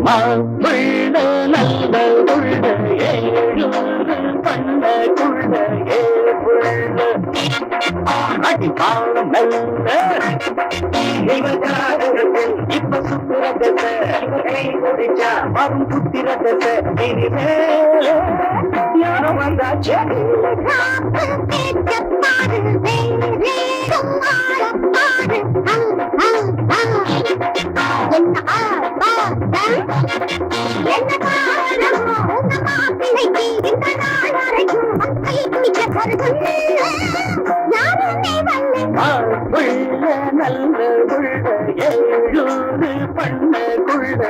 மாப்பிள்ள நல்ல உள்ள ஏழூரு பண்ண குள்ள ஏழுள்ள அடிப்பாளம் நல்ல இப்ப சுத்துறத கை முடிச்சா வரும் புத்திரத இனிமே யாரும் வந்தாச்சு நல்ல உள்ள ஏழூரு பண்ண குள்ள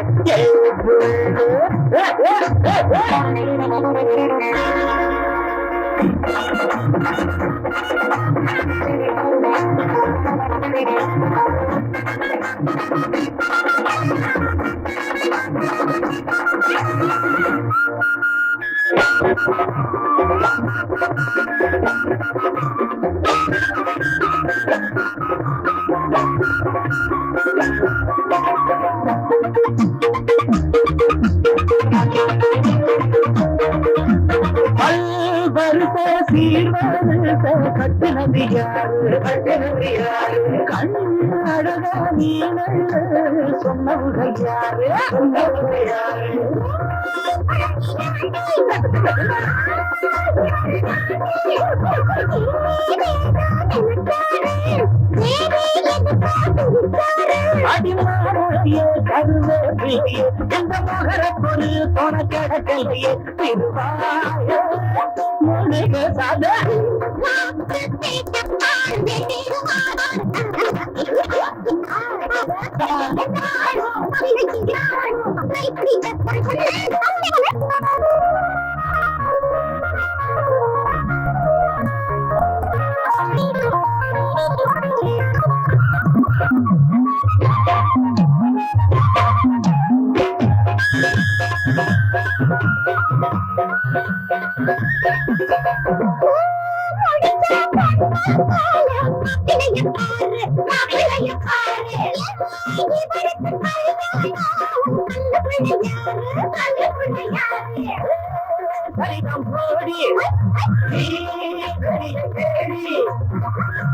வருஷ சீர்வருஷ கட்டுனதியாரு கண்ணழக நீனல் சொன்னவுக யாரு அடிமாறிய கருவேப்பிலையே இந்த மகர பொரு தொண கிடக்கலையே திருவாய முழுக சாத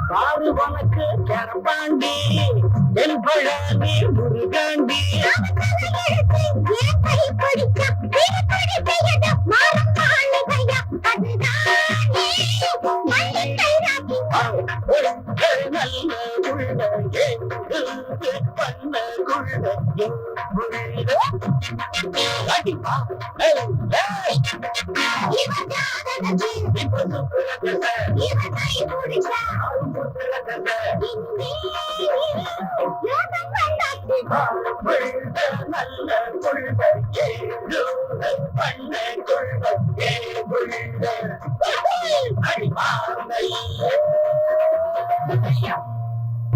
பாரு உனக்கு கரப்பாண்டி என் பழனி முருகாண்டி நல்ல உள்ள பண்ண குள்ள அடிப்பா நல்ல